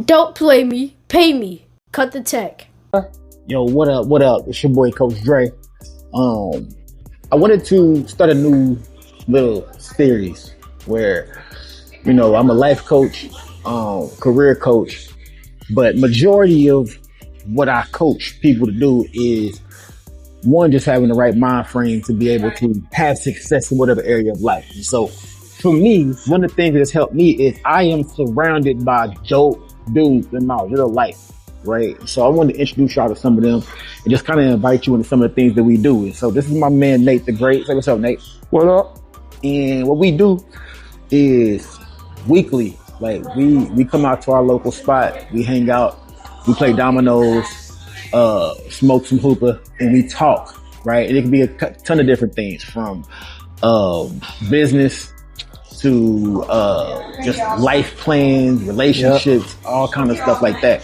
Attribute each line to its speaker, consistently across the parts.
Speaker 1: Don't play me. Pay me. Cut the tech.
Speaker 2: Yo, what up? What up? It's your boy Coach Dre. I wanted to start a new little series where, you know, I'm a life coach, career coach, but majority of what I coach people to do is one, just having the right mind frame to be able to have success in whatever area of life. And so for me, one of the things that's helped me is I am surrounded by dope dudes in my real life, right? So I wanted to introduce y'all to some of them and just kind of invite you into some of the things that we do. And so this is my man, Nate the Great. Say what's up, Nate.
Speaker 3: What up?
Speaker 2: And what we do is weekly, like we come out to our local spot, we hang out, we play dominoes, smoke some hookah, and we talk, right? And it can be a ton of different things from business to just life plans, relationships, all kind of stuff like that.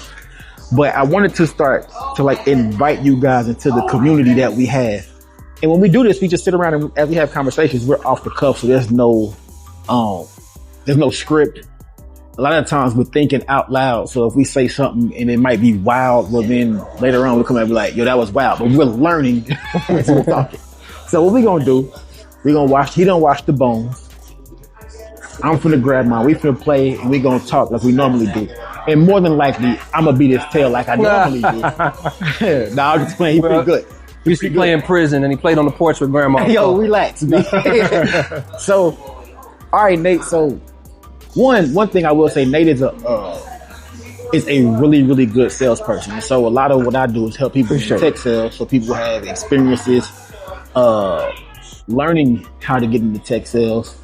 Speaker 2: But I wanted to start to like invite you guys into the community that we have. And when we do this, we just sit around and as we have conversations, we're off the cuff, so there's no script. A lot of times we're thinking out loud. So if we say something and it might be wild, well then later on we'll come out and be like, yo, that was wild. But we're learning as we're talking. So what we're gonna do, he done watch the bones. I'm finna grab mine. We finna play and we gonna talk like we normally do. And more than likely, I'm gonna be this tail like I normally do. Nah, I'm just playing. He's pretty good.
Speaker 3: He used to play in prison and he played on the porch with grandma.
Speaker 2: Yo, relax, man. So, all right, Nate. So, one thing I will say, Nate is a really, really good salesperson. And so a lot of what I do is help people in tech sales, so people have experiences, learning how to get into tech sales.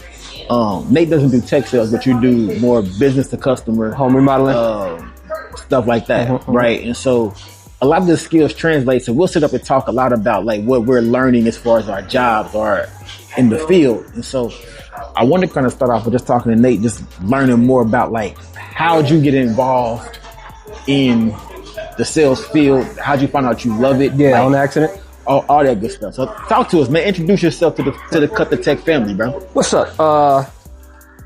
Speaker 2: Nate doesn't do tech sales, but you do more business to customer,
Speaker 3: home remodeling,
Speaker 2: stuff like that, right? And so a lot of the skills translate. So we'll sit up and talk a lot about like what we're learning as far as our jobs are in the field. And so I want to kind of start off with just talking to Nate, just learning more about like how'd you get involved in the sales field? How'd you find out you love it?
Speaker 3: Yeah,
Speaker 2: like,
Speaker 3: on accident.
Speaker 2: All that good stuff. So talk to us, man. Introduce yourself to the Cut the Tech family, bro.
Speaker 3: What's up?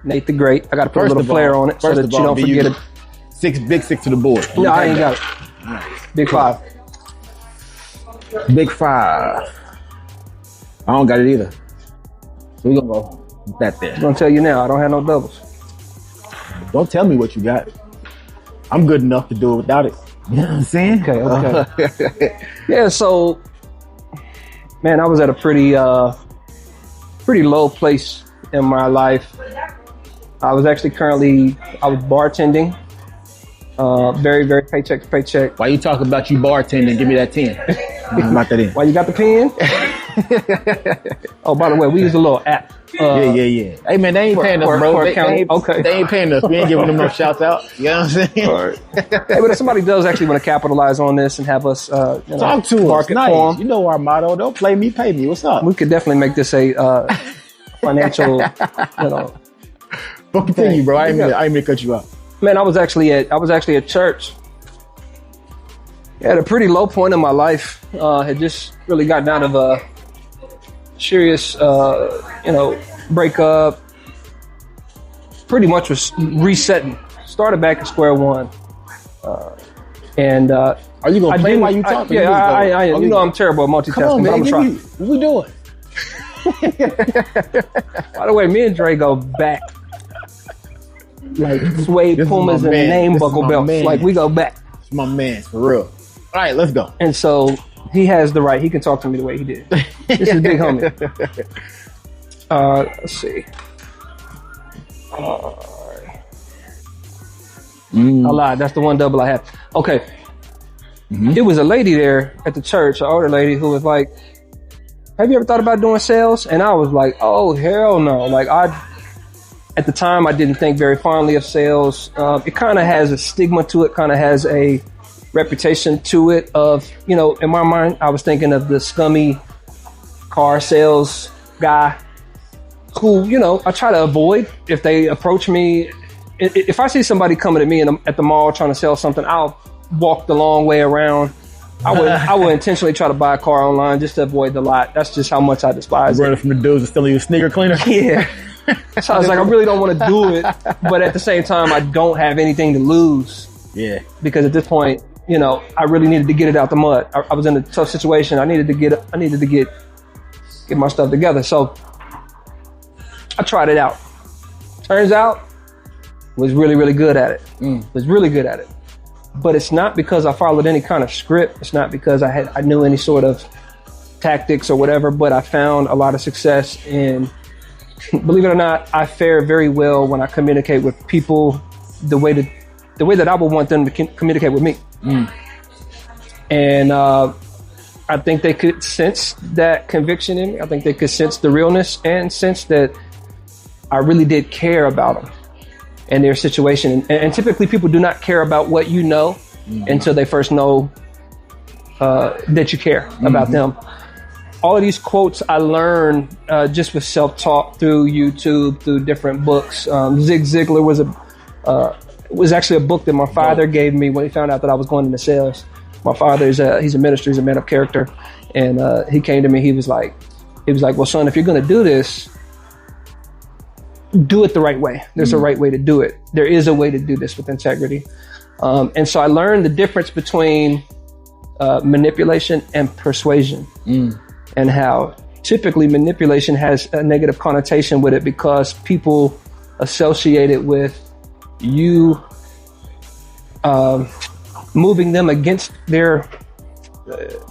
Speaker 3: Nate the Great. I got to put a little flair on it so that you don't forget it.
Speaker 2: Big six to the board.
Speaker 3: No, I ain't got it. Big five.
Speaker 2: Big five. I don't got it either. So we're going to go with that there.
Speaker 3: I'm going to tell you now, I don't have no doubles.
Speaker 2: Don't tell me what you got. I'm good enough to do it without it. You know what I'm saying?
Speaker 3: Okay. Yeah, so, man, I was at a pretty low place in my life. I was actually I was bartending. Very, very paycheck to paycheck.
Speaker 2: Why you talk about you bartending? Give me that 10. I'm not that in.
Speaker 3: Why you got the pen? Oh, by the way, we use a little app.
Speaker 2: Yeah. Hey man, they ain't paying us, bro. They ain't paying us. We ain't giving them no shouts out. You know what I'm saying?
Speaker 3: Right. Hey, but if somebody does actually want to capitalize on this and have us,
Speaker 2: talk to us. Nice. You know our motto: don't play me, pay me. What's up?
Speaker 3: We could definitely make this a financial,
Speaker 2: But continue, bro. I ain't gonna cut you out.
Speaker 3: Man, I was actually at church. At a pretty low point in my life. Had just really gotten out of a serious, breakup. Pretty much was resetting. Started back at square one. Are
Speaker 2: you gonna play while you talking?
Speaker 3: Yeah, you know I'm terrible at multitasking.
Speaker 2: Come on, man,
Speaker 3: I'm gonna try.
Speaker 2: What we doing?
Speaker 3: By the way, me and Dre go back. Like suede Pumas and name buckle belts. Man. Like we go back.
Speaker 2: It's my man, for real. All right, let's go.
Speaker 3: And so he has the right. He can talk to me the way he did. This is big homie. Let's see. I lied. That's the one double I have. Okay. It was a lady there at the church, an older lady who was like, have you ever thought about doing sales? And I was like, oh, hell no. Like at the time, I didn't think very fondly of sales. It kind of has a stigma to it, kind of has a reputation to it of, in my mind, I was thinking of the scummy car sales guy who, I try to avoid if they approach me. If I see somebody coming at me at the mall trying to sell something, I'll walk the long way around. I would intentionally try to buy a car online just to avoid the lot. That's just how much I despise it.
Speaker 2: Running from the dudes and stealing your sneaker cleaner?
Speaker 3: Yeah. So I was like, I really don't want to do it, but at the same time, I don't have anything to lose.
Speaker 2: Yeah.
Speaker 3: Because at this point, you know, I really needed to get it out the mud. I was in a tough situation. I needed to get my stuff together. So I tried it out. Turns out, was really, really good at it. Was really good at it. But it's not because I followed any kind of script. It's not because I knew any sort of tactics or whatever, but I found a lot of success in, believe it or not, I fare very well when I communicate with people the way that I would want them to communicate with me. And I think they could sense that conviction in me. I think they could sense the realness and sense that I really did care about them and their situation. And typically people do not care about what you know until they first know that you care about them. All of these quotes I learned just with self-taught through YouTube, through different books. Zig Ziglar was actually a book that my father gave me when he found out that I was going into sales. My father he's a minister, he's a man of character, and he came to me. He was like, well, son, if you're going to do this, do it the right way. There's a right way to do it. There is a way to do this with integrity. And so I learned the difference between manipulation and persuasion, and how typically manipulation has a negative connotation with it because people associate it with you moving them against their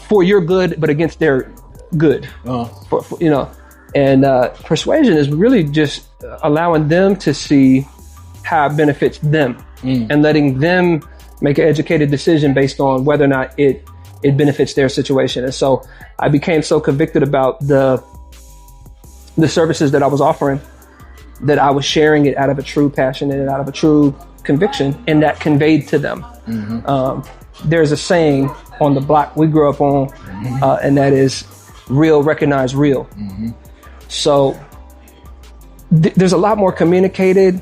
Speaker 3: for your good, but against their good. For, you know, and persuasion is really just allowing them to see how it benefits them and letting them make an educated decision based on whether or not it benefits their situation. And so I became so convicted about the services that I was offering that I was sharing it out of a true passion and out of a true conviction, and that conveyed to them. There's a saying on the block we grew up on, and that is real, recognize real. So there's a lot more communicated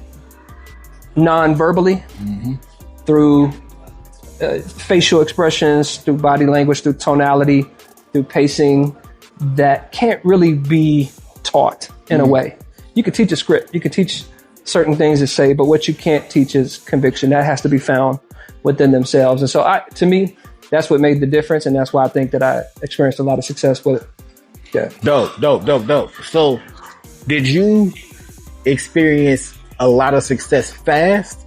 Speaker 3: non-verbally through facial expressions, through body language, through tonality, through pacing, that can't really be taught in a way. You can teach a script, you can teach certain things to say, but what you can't teach is conviction. That has to be found within themselves. And so to me, that's what made the difference. And that's why I think that I experienced a lot of success with it. Yeah.
Speaker 2: Dope. So did you experience a lot of success fast?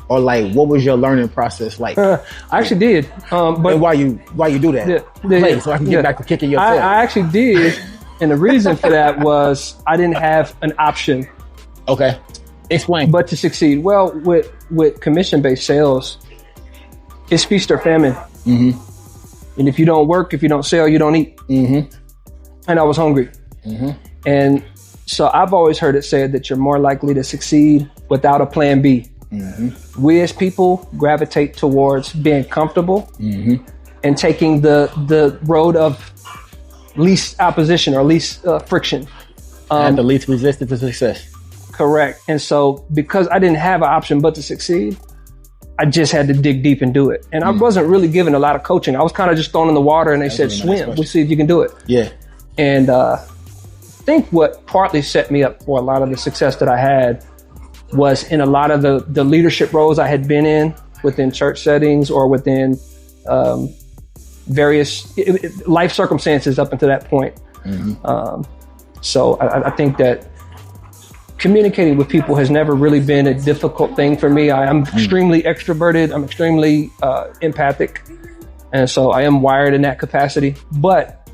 Speaker 2: Or like, what was your learning process like?
Speaker 3: I actually did. But
Speaker 2: and why you do that? Play, so I can get back to kicking your tail.
Speaker 3: I actually did. And the reason for that was I didn't have an option.
Speaker 2: Okay. Explain.
Speaker 3: But to succeed. Well, with commission-based sales, it's feast or famine. And if you don't work, if you don't sell, you don't eat. And I was hungry. And so I've always heard it said that you're more likely to succeed without a plan B. We as people gravitate towards being comfortable and taking the road of least opposition or least friction.
Speaker 2: And the least resistance to success.
Speaker 3: Correct. And so because I didn't have an option but to succeed, I just had to dig deep and do it. And I wasn't really given a lot of coaching. I was kind of just thrown in the water and they said, swim. We'll see if you can do it.
Speaker 2: Yeah.
Speaker 3: And I think what partly set me up for a lot of the success that I had was in a lot of the leadership roles I had been in within church settings or within various life circumstances up until that point. So I think that communicating with people has never really been a difficult thing for me. I am extremely extroverted. I'm extremely empathic. And so I am wired in that capacity. But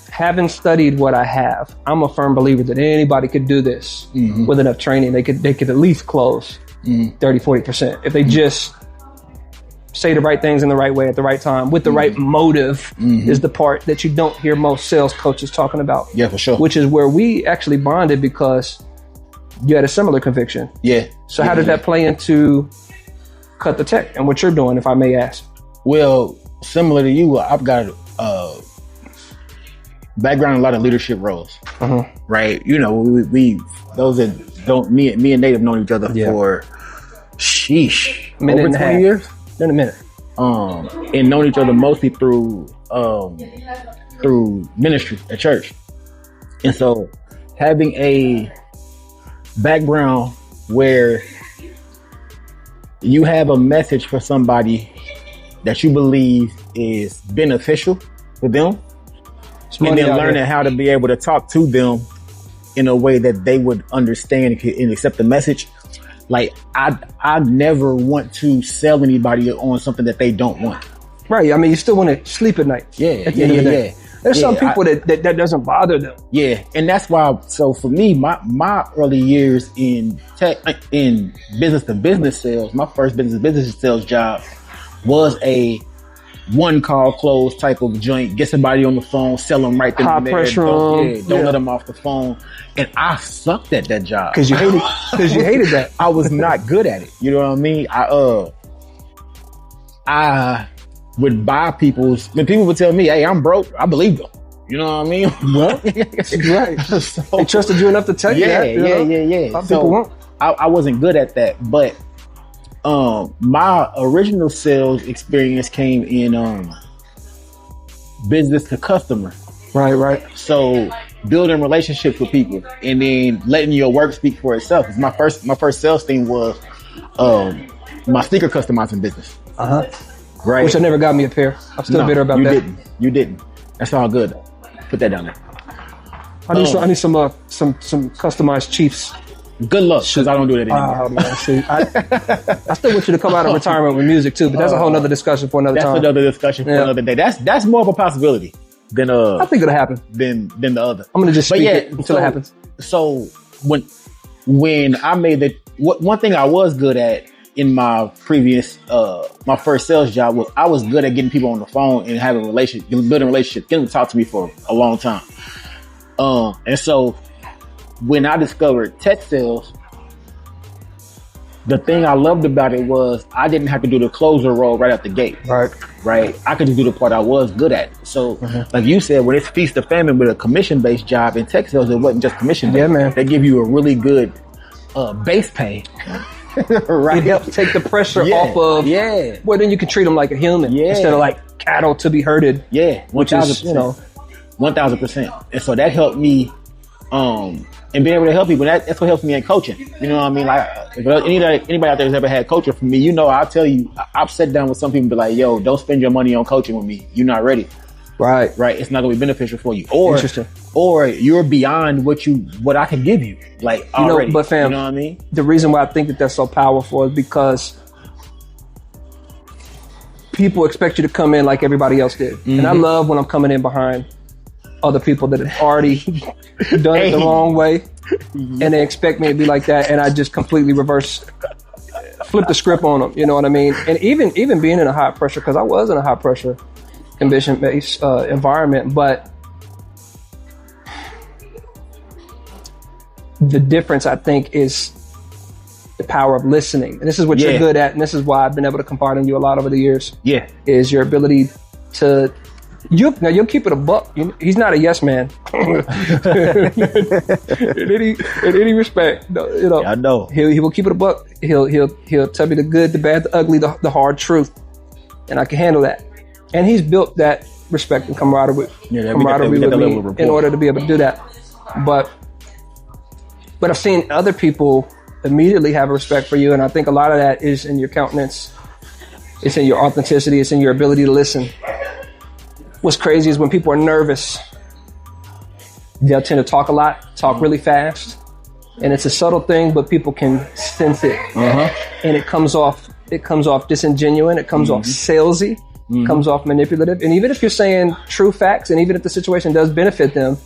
Speaker 3: having studied what I have, I'm a firm believer that anybody could do this with enough training. They could at least close 30-40% if they just say the right things in the right way at the right time with the right motive is the part that you don't hear most sales coaches talking about.
Speaker 2: Yeah, for sure.
Speaker 3: Which is where we actually bonded because you had a similar conviction.
Speaker 2: Yeah.
Speaker 3: So how did that play into Cut the Tech and what you're doing, if I may ask?
Speaker 2: Well, similar to you, I've got background in a lot of leadership roles, right? You know, we those that don't, me and Nate have known each other for over 20 years.
Speaker 3: In a minute.
Speaker 2: And known each other mostly through ministry at church. And so having a background where you have a message for somebody that you believe is beneficial for them, and then learning how to be able to talk to them in a way that they would understand and accept the message. Like I never want to sell anybody on something that they don't want.
Speaker 3: Right. I mean, you still want to sleep at night.
Speaker 2: Yeah.
Speaker 3: At the end of the day. There's some people that doesn't bother them.
Speaker 2: Yeah. And that's why, so for me, my early years in tech, in business to business sales, my first business to business sales job was a one call close type of joint. Get somebody on the phone, sell them right there.
Speaker 3: High pressure.
Speaker 2: Don't let them off the phone. And I sucked at that job.
Speaker 3: Cause you hated that.
Speaker 2: I was not good at it. You know what I mean? I would buy when people would tell me, hey, I'm broke, I believe them. You know what I mean?
Speaker 3: Well, right. So, they trusted you enough to tell you that.
Speaker 2: Yeah. So I wasn't good at that, but my original sales experience came in business to customer.
Speaker 3: Right.
Speaker 2: So building relationships with people and then letting your work speak for itself. My first sales thing was my sneaker customizing business. Right.
Speaker 3: Which I never got me a pair. I'm still bitter about that.
Speaker 2: You didn't. That's all good. Put that down there.
Speaker 3: I need some customized Chiefs.
Speaker 2: Good luck, because I don't do that anymore.
Speaker 3: Oh, man, see, I still want you to come out of retirement with music too, but that's a whole nother discussion for another time.
Speaker 2: That's another discussion for another day. That's more of a possibility than
Speaker 3: I think it'll happen
Speaker 2: than the other.
Speaker 3: I'm gonna just speak it until it happens.
Speaker 2: So when I made one thing I was good at in my previous my first sales job was I was good at getting people on the phone and having building relationships, getting them to talk to me for a long time. And so when I discovered tech sales, the thing I loved about it was I didn't have to do the closer role right out the gate. Right. I could just do the part I was good at. So like you said, when it's feast or famine with a commission-based job in tech sales, it wasn't just commission-based.
Speaker 3: Yeah, man.
Speaker 2: They give you a really good base pay. Right.
Speaker 3: It helps take the pressure off of. Yeah. Well, then you can treat them like a human instead of like cattle to be herded.
Speaker 2: Yeah.
Speaker 3: 1,000%.
Speaker 2: 1,000%. And so that helped me, and being able to help people. That's what helps me in coaching. You know what I mean? Like, if anybody out there has ever had coaching from me, you know, I'll tell you, I've sat down with some people and be like, yo, don't spend your money on coaching with me. You're not ready. Right. It's not going to be beneficial for you. Or you're beyond what I can give you. Like, already.
Speaker 3: But fam,
Speaker 2: you know what I mean?
Speaker 3: The reason why I think that's so powerful is because people expect you to come in like everybody else did. Mm-hmm. And I love when I'm coming in behind other people that have already done it the wrong way. And they expect me to be like that. And I just completely flip the script on them. You know what I mean? And even being in a high pressure, because I was in a high pressure condition-based environment, but the difference, I think, is the power of listening. And this is what you're good at, and this is why I've been able to confide in you a lot over the years. Yeah. Is your ability to... You'll keep it a buck. He's not a yes man. in any respect, you know. I know. He will keep it a buck. He'll tell me the good, the bad, the ugly, the hard truth, and I can handle that. And he's built that respect and camaraderie with me in order to be able to do that. But I've seen other people immediately have a respect for you, and I think a lot of that is in your countenance. It's in your authenticity. It's in your ability to listen. What's crazy is when people are nervous, they'll tend to talk a lot, talk really fast. And it's a subtle thing, but people can sense it. And it comes off disingenuous, it comes off salesy, comes off manipulative. And even if you're saying true facts, and even if the situation does benefit them,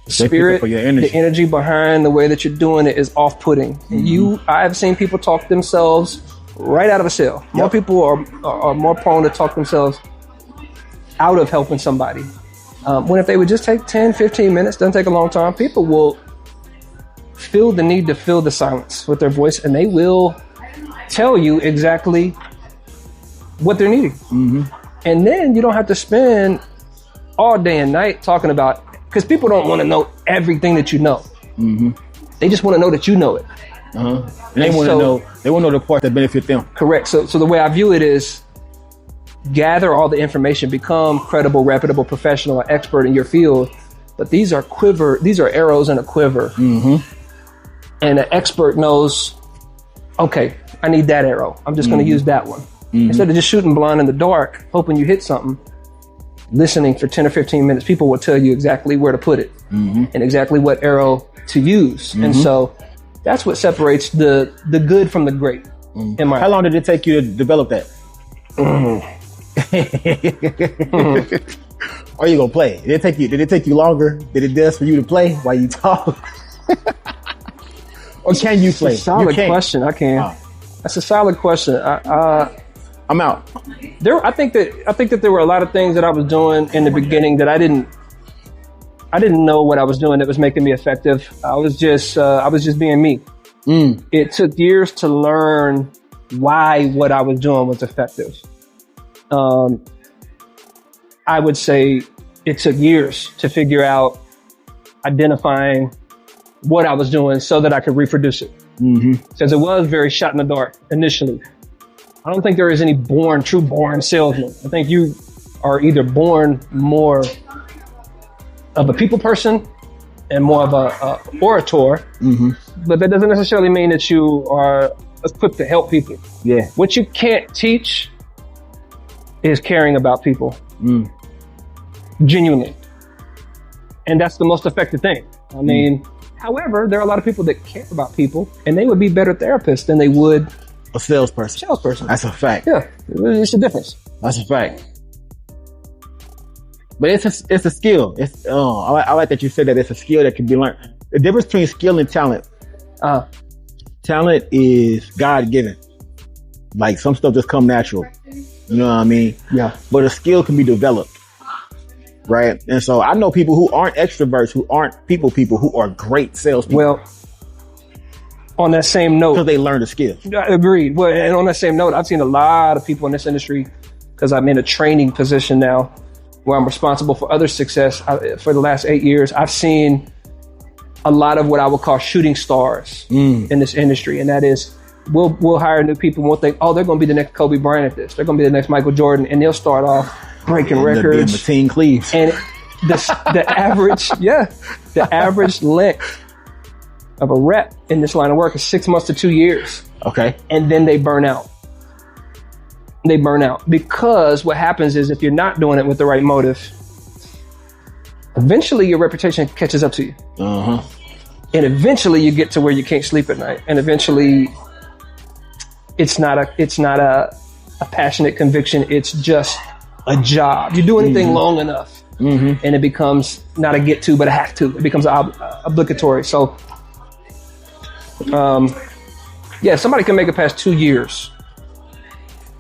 Speaker 3: spirit, the energy behind the way that you're doing it is off-putting. I've seen people talk themselves right out of a sale. More people are more prone to talk themselves out of helping somebody. When if they would just take 10, 15 minutes, doesn't take a long time, people will feel the need to fill the silence with their voice, and they will tell you exactly what they're needing. And then you don't have to spend all day and night talking about, because people don't want to know everything that you know. They just want to know that you know it.
Speaker 2: And they want to know the part that benefit them. Correct.
Speaker 3: So the way I view it is, gather all the information, become credible, reputable, professional, or expert in your field. But these are arrows in a quiver. And an expert knows, okay, I need that arrow. I'm just going to use that one. Instead of just shooting blind in the dark, hoping you hit something, listening for 10 or 15 minutes, people will tell you exactly where to put it and exactly what arrow to use. And so that's what separates the good from the great.
Speaker 2: How long did it take you to develop that? Or you gonna play? Did it take you longer than it does for you to play while you talk? Or can you play?
Speaker 3: Solid question. I can. That's a solid question.
Speaker 2: I'm out.
Speaker 3: I think that there were a lot of things that I was doing in the beginning that I didn't know what I was doing that was making me effective. I was just being me. It took years to learn why what I was doing was effective. I would say it took years to figure out identifying what I was doing so that I could reproduce it. Because it was very shot in the dark initially. I don't think there is any true born salesman. I think you are either born more of a people person and more of a orator, but that doesn't necessarily mean that you are equipped to help people.
Speaker 2: Yeah.
Speaker 3: What you can't teach is caring about people. Genuinely. And that's the most effective thing. I mean, however, there are a lot of people that care about people and they would be better therapists than they would
Speaker 2: a salesperson.
Speaker 3: That's
Speaker 2: a fact.
Speaker 3: Yeah, it's a difference.
Speaker 2: That's a fact. But it's a skill. I like that you said that it's a skill that can be learned. The difference between skill and talent. Talent is God-given. Like some stuff just come natural. You know what I mean?
Speaker 3: Yeah.
Speaker 2: But a skill can be developed. Right. And so I know people who aren't extroverts, who aren't people who are great salespeople.
Speaker 3: Well, on that same note,
Speaker 2: because they learned a skill.
Speaker 3: Agreed. Well, and on that same note, I've seen a lot of people in this industry because I'm in a training position now where I'm responsible for other success. For the last 8 years, I've seen a lot of what I would call shooting stars in this industry. And that is, we'll hire new people and we'll think, oh, they're going to be the next Kobe Bryant at this. They're going to be the next Michael Jordan. And they'll start off breaking records.
Speaker 2: Mateen Cleaves.
Speaker 3: And the average length of a rep in this line of work is 6 months to 2 years.
Speaker 2: Okay.
Speaker 3: And then they burn out. They burn out because what happens is if you're not doing it with the right motive, eventually your reputation catches up to you. And eventually you get to where you can't sleep at night. And eventually it's not a passionate conviction. It's just a job. You do anything long enough and it becomes not a get to, but a have to. It becomes obligatory. So somebody can make it past 2 years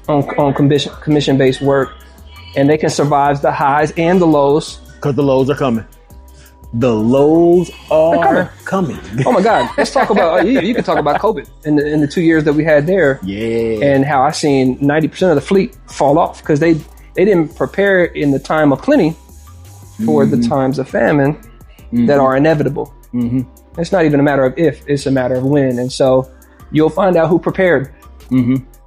Speaker 3: on commission-based work, and they can survive the highs and the lows.
Speaker 2: Because the lows are coming. The lows are coming.
Speaker 3: Oh my God! Let's talk about. You can talk about COVID in the 2 years that we had there.
Speaker 2: Yeah.
Speaker 3: And how I seen 90% of the fleet fall off because they didn't prepare in the time of plenty for the times of famine that are inevitable. It's not even a matter of if; it's a matter of when. And so you'll find out who prepared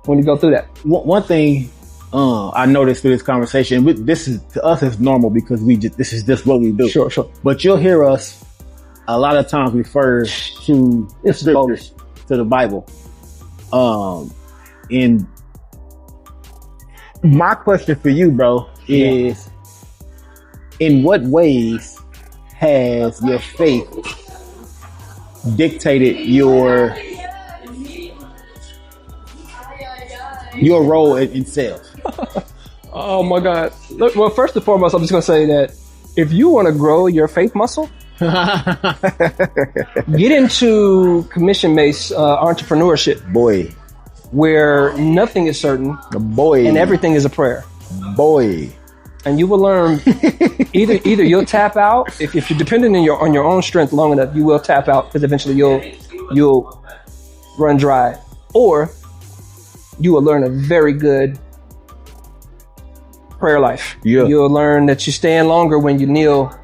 Speaker 3: when you go through that.
Speaker 2: One thing I noticed through this conversation, this is to us is normal because this is just what we do.
Speaker 3: Sure.
Speaker 2: But you'll hear us a lot of times refer to scriptures, to the Bible. And my question for you, bro, is in what ways has your faith dictated your role in sales?
Speaker 3: Oh my God. Look, well, first and foremost, I'm just going to say that if you want to grow your faith muscle, get into commission-based entrepreneurship.
Speaker 2: Boy.
Speaker 3: Where nothing is certain.
Speaker 2: Boy.
Speaker 3: And everything is a prayer.
Speaker 2: Boy.
Speaker 3: And you will learn either you'll tap out. If you're dependent on your own strength long enough, you will tap out because eventually you'll run dry. Or you will learn a very good prayer life.
Speaker 2: Yeah.
Speaker 3: You'll learn that you stand longer when you kneel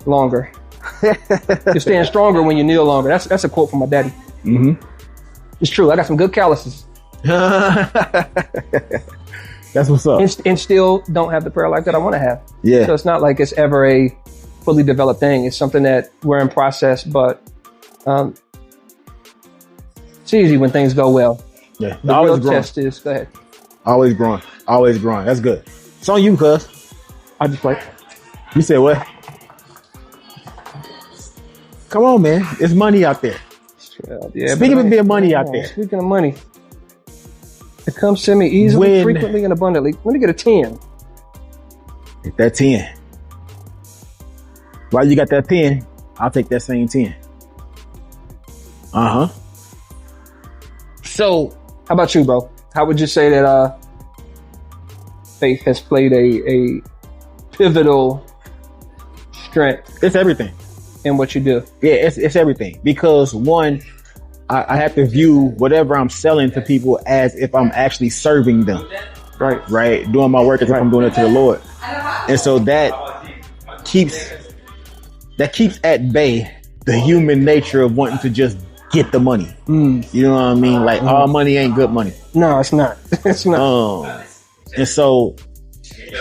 Speaker 3: longer. You stand stronger when you kneel longer. That's a quote from my daddy. It's true. I got some good calluses.
Speaker 2: That's what's up.
Speaker 3: And still don't have the prayer life that I want to have.
Speaker 2: Yeah.
Speaker 3: So it's not like it's ever a fully developed thing. It's something that we're in process, but it's easy when things go well.
Speaker 2: Yeah,
Speaker 3: The
Speaker 2: always
Speaker 3: real
Speaker 2: growing.
Speaker 3: test is, go ahead.
Speaker 2: Always growing. Always growing. That's good. It's on you, cuz.
Speaker 3: I just play.
Speaker 2: You said what? Come on, man. It's money out there.
Speaker 3: Yeah,
Speaker 2: Speaking of being money out there.
Speaker 3: Speaking of money, it comes to me easily, frequently, and abundantly. Let me get a 10.
Speaker 2: Get that 10. While you got that 10, I'll take that same 10. Uh-huh. So,
Speaker 3: how about you, bro? How would you say that faith has played a pivotal strength
Speaker 2: it's everything.
Speaker 3: in what you do?
Speaker 2: Yeah, it's everything. Because one, I have to view whatever I'm selling to people as if I'm actually serving them. Right. Doing my work as if I'm doing it to the Lord. And so that keeps at bay the human nature of wanting to just get the money. You know what I mean? Like all money ain't good money.
Speaker 3: No, it's not. It's not.
Speaker 2: And so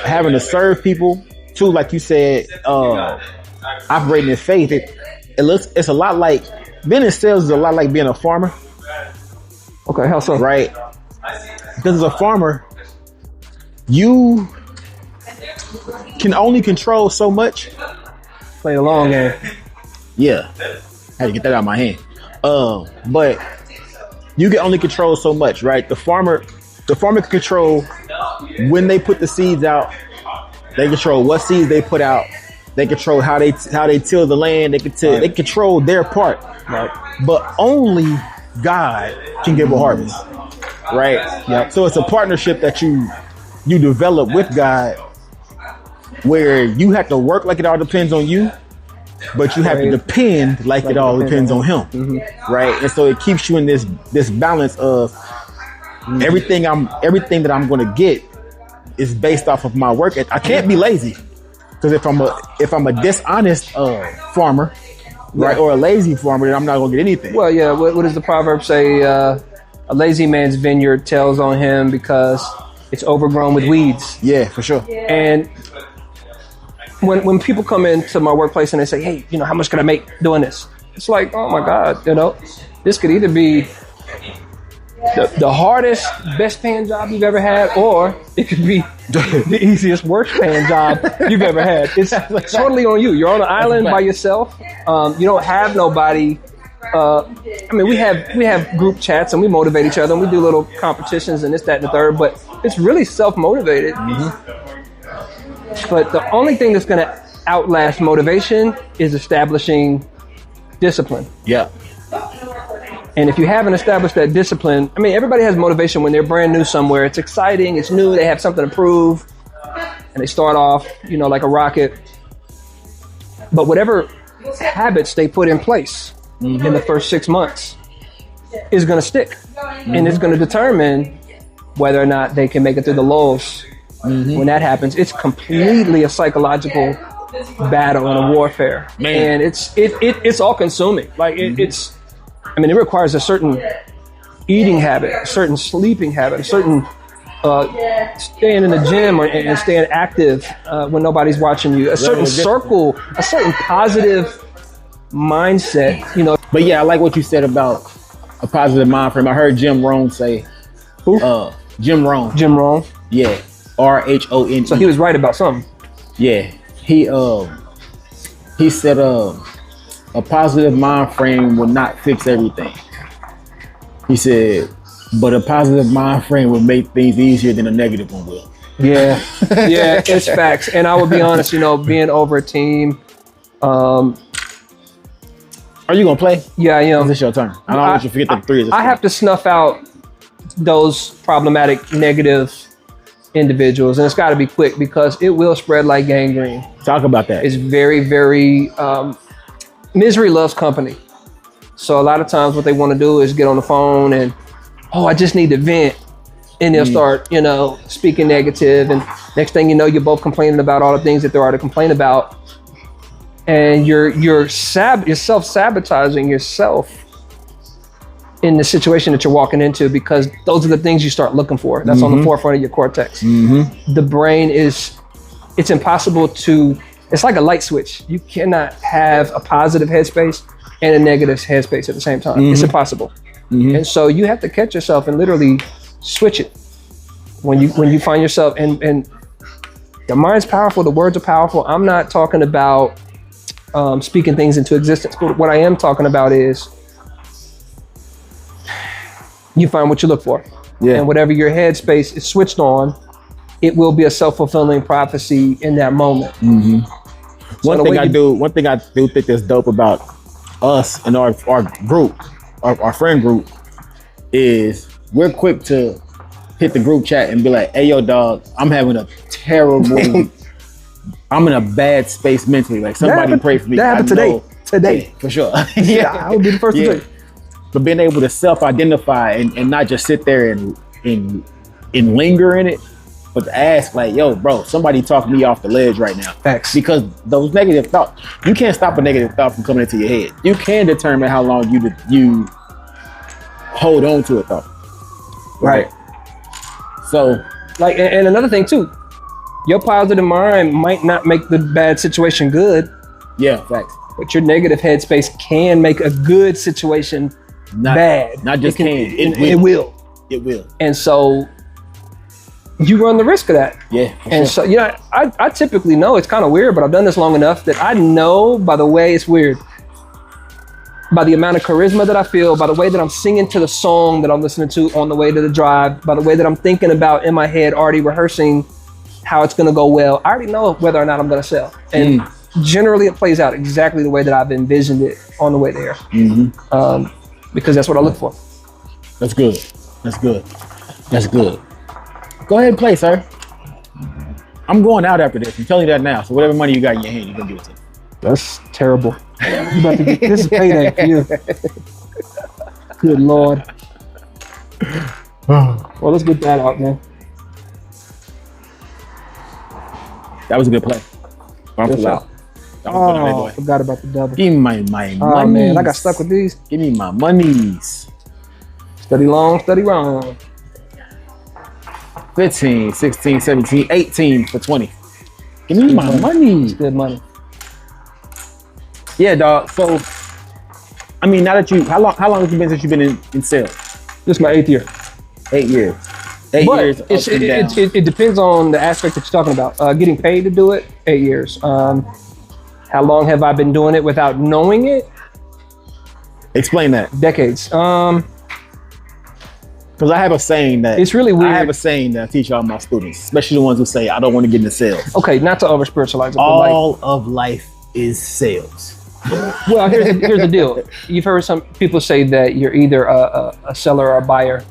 Speaker 2: having to serve people too, like you said, operating in faith, it's a lot like being in sales is a lot like being a farmer.
Speaker 3: Okay, how so?
Speaker 2: Right? Because as a farmer, you can only control so much.
Speaker 3: Play the long game.
Speaker 2: Yeah. Had to get that out of my hand. But you can only control so much, right? The farmer can control when they put the seeds out. They control what seeds they put out. They control how they till the land. They control their part. Right. But only God can give a harvest. Right? Yeah. So it's a partnership that you develop with God, where you have to work like it all depends on you, but you have to depend like it all depends on Him. Mm-hmm. Right? And so it keeps you in this balance of everything that I'm going to get is based off of my work. I can't be lazy, because if I'm a dishonest farmer, right, or a lazy farmer, then I'm not going to get anything.
Speaker 3: Well, yeah. What does the proverb say? A lazy man's vineyard tells on him because it's overgrown with weeds.
Speaker 2: Yeah, for sure.
Speaker 3: And when people come into my workplace and they say, hey, how much can I make doing this? It's like, oh my God, this could either be the hardest, best paying job you've ever had, or it could be the easiest, worst paying job you've ever had. It's totally on you. You're on an island by yourself. You don't have nobody. We have group chats and we motivate each other and we do little competitions and this, that, and the third, but it's really self-motivated. Mm-hmm. But the only thing that's going to outlast motivation is establishing discipline.
Speaker 2: Yeah.
Speaker 3: And if you haven't established that discipline, everybody has motivation when they're brand new somewhere. It's exciting, it's new, they have something to prove, and they start off, like a rocket. But whatever habits they put in place in the first 6 months is going to stick. And it's going to determine whether or not they can make it through the lulls. When that happens, it's completely a psychological battle and a warfare. Man. And it's all consuming. Like it requires a certain eating habit, a certain sleeping habit, a certain staying in the gym and staying active when nobody's watching you, a certain circle, a certain positive mindset,
Speaker 2: But yeah, I like what you said about a positive mind frame. I heard Jim Rohn say,
Speaker 3: who?
Speaker 2: Jim Rohn.
Speaker 3: Jim Rohn.
Speaker 2: Yeah. RHONE.
Speaker 3: So he was right about something.
Speaker 2: Yeah. He said a positive mind frame will not fix everything. He said, but a positive mind frame will make things easier than a negative one will.
Speaker 3: Yeah. Yeah, it's facts. And I will be honest, being over a team.
Speaker 2: Are you gonna play?
Speaker 3: Yeah, I am.
Speaker 2: It's your turn. I don't want you to forget the threes.
Speaker 3: I have to snuff out those problematic, negative individuals, and it's got to be quick because it will spread like gangrene.
Speaker 2: Talk about that.
Speaker 3: It's very, very misery loves company. So a lot of times what they want to do is get on the phone and, I just need to vent, and they'll start, speaking negative, and next thing you know, you're both complaining about all the things that there are to complain about, and you're self-sabotaging yourself in the situation that you're walking into, because those are the things you start looking for. That's on the forefront of your cortex. The brain it's impossible it's like a light switch. You cannot have a positive headspace and a negative headspace at the same time. It's impossible. And so you have to catch yourself and literally switch it when you find yourself. And the mind's powerful, the words are powerful. I'm not talking about speaking things into existence, but what I am talking about is you find what you look for.
Speaker 2: Yeah.
Speaker 3: And whatever your headspace is switched on, it will be a self-fulfilling prophecy in that moment.
Speaker 2: One thing I do think that's dope about us and our group, our friend group, is we're quick to hit the group chat and be like, hey, yo, dog, I'm having a terrible, I'm in a bad space mentally. Like, somebody pray for me.
Speaker 3: That happened today.
Speaker 2: For sure.
Speaker 3: Yeah, I would be the first to say.
Speaker 2: But being able to self-identify and not just sit there and linger in it, but to ask, like, yo, bro, somebody talk me off the ledge right now.
Speaker 3: Facts.
Speaker 2: Because those negative thoughts, you can't stop a negative thought from coming into your head. You can determine how long you hold on to a thought. Right. So,
Speaker 3: like, and another thing too, your positive mind might not make the bad situation good.
Speaker 2: Yeah, facts.
Speaker 3: But your negative headspace can make a good situation bad.
Speaker 2: Not just
Speaker 3: it will.
Speaker 2: It will.
Speaker 3: And so you run the risk of that.
Speaker 2: Yeah.
Speaker 3: And so, you know, I typically know it's kind of weird, but I've done this long enough that I know by the way it's weird, by the amount of charisma that I feel, by the way that I'm singing to the song that I'm listening to on the way to the drive, by the way that I'm thinking about in my head, already rehearsing how it's going to go well. I already know whether or not I'm going to sell. And generally it plays out exactly the way that I've envisioned it on the way there. Because that's what I look for.
Speaker 2: That's good. That's good. That's good. Go ahead and play, sir. I'm going out after this. I'm telling you that now. So whatever money you got in your hand, you're going to give it to me.
Speaker 3: That's terrible. You about to get, this is payday for you. Good Lord. Well, let's get that out, man.
Speaker 2: That was a good play.
Speaker 3: Out. Oh, I forgot about the double.
Speaker 2: Give me my money.
Speaker 3: Oh, man, I got stuck with these.
Speaker 2: Give me my monies.
Speaker 3: Study long, study wrong.
Speaker 2: 15, 16, 17, 18 for 20. Give me my money.
Speaker 3: It's good money.
Speaker 2: Yeah, dog. So, I mean, now that how long has it been since you've been in sales?
Speaker 3: This is my 8th year.
Speaker 2: 8 years. 8 years.
Speaker 3: It depends on the aspect that you're talking about. Getting paid to do it, 8 years. How long have I been doing it without knowing it?
Speaker 2: Explain that.
Speaker 3: Decades.
Speaker 2: Because I have a saying that
Speaker 3: it's really weird.
Speaker 2: I have a saying that I teach all my students, especially the ones who say, I don't want to get into sales.
Speaker 3: Okay, not to over spiritualize it.
Speaker 2: All of life is sales.
Speaker 3: Well, here's the deal. You've heard some people say that you're either a seller or a buyer.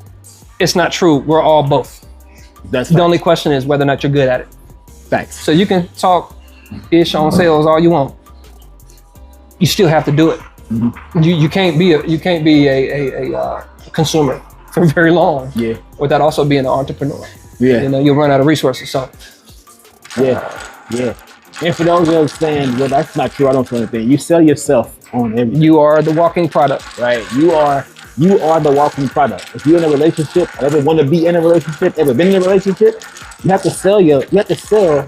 Speaker 3: It's not true. We're all both.
Speaker 2: That's
Speaker 3: the only question is whether or not you're good at it.
Speaker 2: Facts.
Speaker 3: So you can talk ish on sales all you want. You still have to do it. You can't be a consumer for very long. Yeah. Without also being an entrepreneur. Yeah. You know, you'll run out of resources. So.
Speaker 2: Yeah. And for those who saying, well, that's not true, I don't feel anything. You sell yourself on everything.
Speaker 3: You are the walking product.
Speaker 2: Right. You are the walking product. If you're in a relationship, ever want to be in a relationship, ever been in a relationship, you have to sell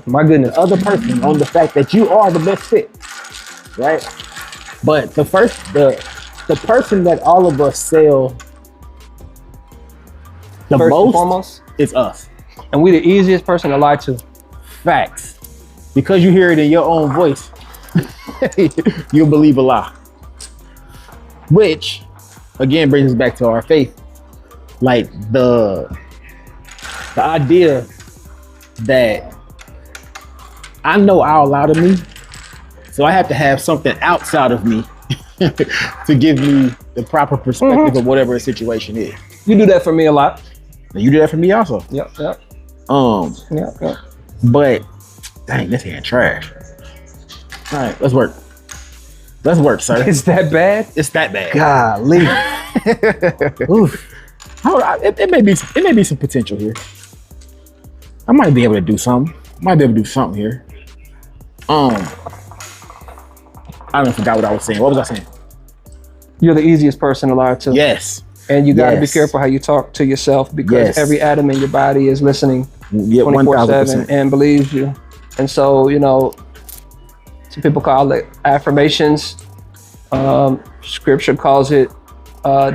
Speaker 3: my goodness,
Speaker 2: the other person on the fact that you are the best fit. Right? But the person that all of us sell the most is us.
Speaker 3: And we the easiest person to lie to.
Speaker 2: Facts. Because you hear it in your own voice, you'll believe a lie. Which, again, brings us back to our faith. Like the idea that I know out of me, so I have to have something outside of me to give me the proper perspective of whatever a situation is.
Speaker 3: You do that for me a lot.
Speaker 2: And you do that for me also.
Speaker 3: Yep.
Speaker 2: Yeah. But dang, this hand trash. All right, let's work. Let's work, sir.
Speaker 3: It's that bad?
Speaker 2: It's that bad.
Speaker 3: Golly.
Speaker 2: Oof. It may be some potential here. I might be able to do something. Here. I don't forgot what I was saying. What was I saying?
Speaker 3: You're the easiest person to lie to.
Speaker 2: Yes.
Speaker 3: And you got to be careful how you talk to yourself, because every atom in your body is listening 24/7 and believes you. And so, you know, some people call it affirmations. Scripture calls it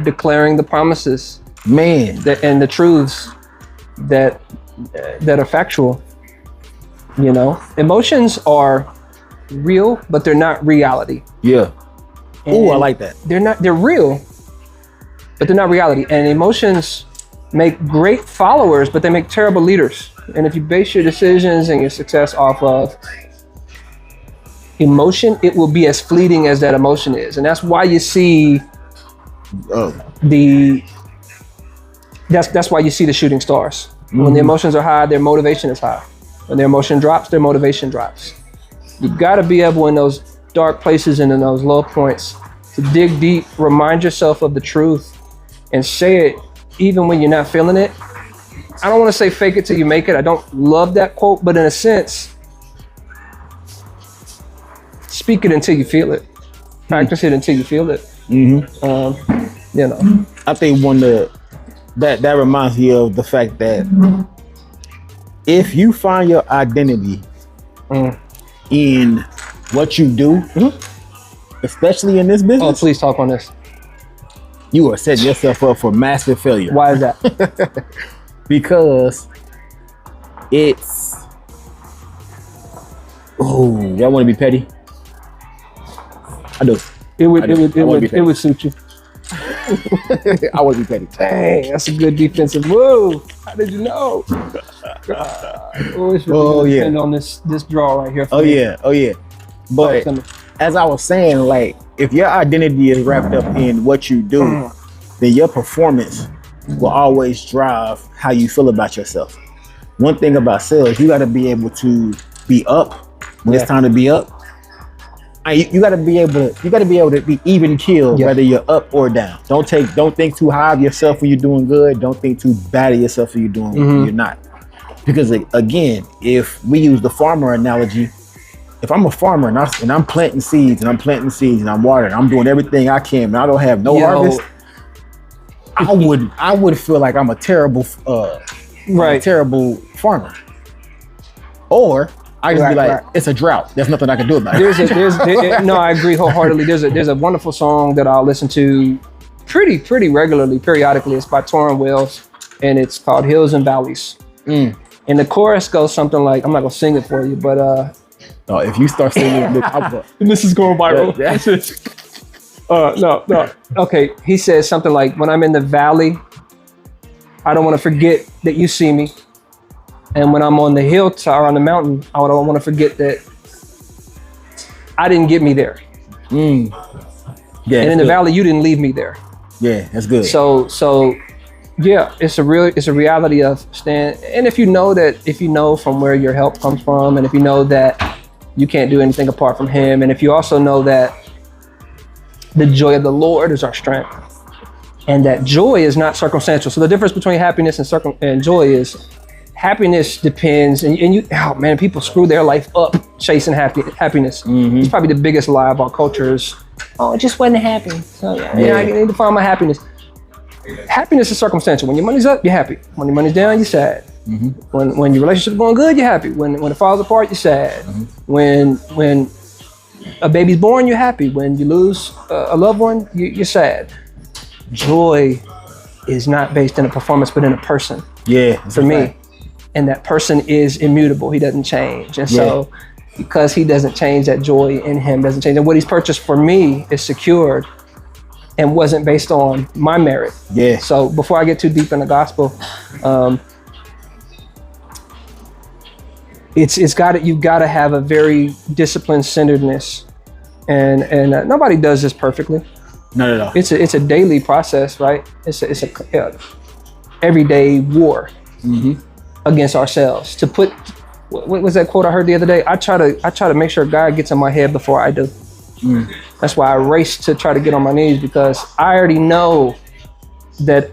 Speaker 3: declaring the promises
Speaker 2: Man.
Speaker 3: and the truths that are factual. You know, emotions are real, but they're not reality.
Speaker 2: Yeah. Oh, I like that.
Speaker 3: They're real, but they're not reality. And emotions make great followers, but they make terrible leaders. And if you base your decisions and your success off of emotion, it will be as fleeting as that emotion is. And that's why you see that's why you see the shooting stars. When the emotions are high, their motivation is high. When their emotion drops, their motivation drops. You gotta be able in those dark places and in those low points to dig deep, remind yourself of the truth, and say it even when you're not feeling it. I don't want to say fake it till you make it. I don't love that quote, but in a sense, speak it until you feel it. Practice it until you feel it. You know,
Speaker 2: I think that reminds me of the fact that if you find your identity in what you do, especially in this business.
Speaker 3: Oh, please talk on this.
Speaker 2: You are setting yourself up for massive failure.
Speaker 3: Why is that?
Speaker 2: Because it's, oh, y'all want to be petty? I do.
Speaker 3: It would suit you.
Speaker 2: I want to be petty.
Speaker 3: Dang, that's a good defensive move. How did you know? It's really depend on this draw right here.
Speaker 2: Oh yeah. But as I was saying, like, if your identity is wrapped up in what you do, then your performance will always drive how you feel about yourself. One thing about sales, you got to be able to be up when it's time to be up. You got to be able to be even keeled, whether you're up or down. Don't think too high of yourself when you're doing good. Don't think too bad of yourself when you're when you're not. Because again, if we use the farmer analogy, if I'm a farmer and I'm planting seeds and I'm watering, I'm doing everything I can, and I don't have no harvest, I would feel like I'm a terrible terrible farmer. Or I just be like, it's a drought. There's nothing I can do about it.
Speaker 3: No, I agree wholeheartedly. There's a wonderful song that I'll listen to pretty regularly, periodically. It's by Torrin Wells, and it's called Hills and Valleys. And the chorus goes something like, I'm not gonna sing it for you, but
Speaker 2: if you start singing it,
Speaker 3: this is going viral. No. Okay, he says something like, when I'm in the valley, I don't want to forget that you see me. And when I'm on the hilltop or on the mountain, I don't want to forget that I didn't get me there.
Speaker 2: Yeah,
Speaker 3: and in the valley, you didn't leave me there.
Speaker 2: Yeah, that's good.
Speaker 3: So yeah, it's a reality of stand. And if you know from where your help comes from, and if you know that you can't do anything apart from him, and if you also know that the joy of the Lord is our strength, and that joy is not circumstantial. So the difference between happiness and joy is, happiness depends, and you, people screw their life up chasing happiness. It's probably the biggest lie of our culture is, I just wasn't happy. So I need to find my happiness. Happiness is circumstantial. When your money's up, you're happy. When your money's down, you're sad. When your relationship's going good, you're happy. When it falls apart, you're sad. When a baby's born, you're happy. When you lose a loved one, you're sad. Joy is not based in a performance, but in a person.
Speaker 2: Yeah,
Speaker 3: for me. And that person is immutable. He doesn't change. And so because he doesn't change, that joy in him doesn't change. And what he's purchased for me is secured and wasn't based on my merit.
Speaker 2: Yeah.
Speaker 3: So before I get too deep in the gospel, you've got to have a very disciplined centeredness. And nobody does this perfectly.
Speaker 2: Not at all.
Speaker 3: It's a daily process, right? It's a everyday war against ourselves. To put, what was that quote I heard the other day? I try to make sure God gets in my head before I do. That's why I race to try to get on my knees, because I already know that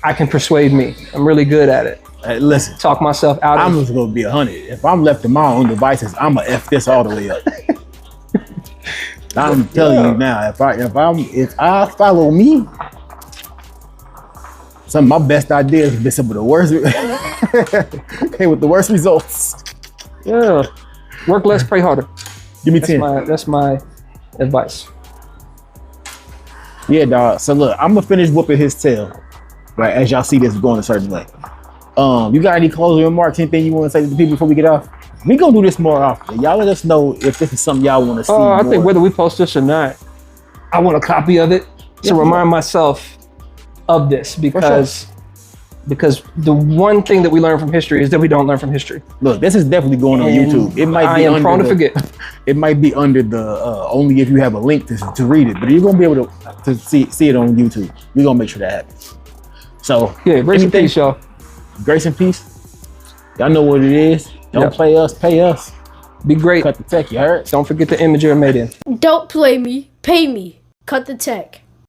Speaker 3: I can persuade me. I'm really good at it.
Speaker 2: Hey, listen,
Speaker 3: talk myself out.
Speaker 2: I'm just gonna be 100. If I'm left to my own devices, I'm gonna F this all the way up. I'm telling you now, if I follow me, some of my best ideas have been some of the worst, came with the worst results.
Speaker 3: Yeah, work less, pray harder.
Speaker 2: Give me 10.
Speaker 3: That's my advice.
Speaker 2: Yeah, dog. So look, I'm gonna finish whooping his tail, right? As y'all see this going a certain way. You got any closing remarks? Anything you want to say to the people before we get off? We gonna do this more often. Y'all let us know if this is something y'all want to see.
Speaker 3: I think whether we post this or not, I want a copy of it to remind myself of this because the one thing that we learn from history is that we don't learn from history.
Speaker 2: Look, this is definitely going on YouTube. It might be
Speaker 3: prone to forget.
Speaker 2: It might be under the only if you have a link to read it, but you're gonna be able to see it on YouTube. We're gonna make sure that happens. So
Speaker 3: yeah, grace and peace, y'all.
Speaker 2: Grace and peace. Y'all know what it is. Don't play us, pay us.
Speaker 3: Be great.
Speaker 2: Cut the tech, you heard?
Speaker 3: Don't forget the image you're made in.
Speaker 1: Don't play me, pay me. Cut the tech.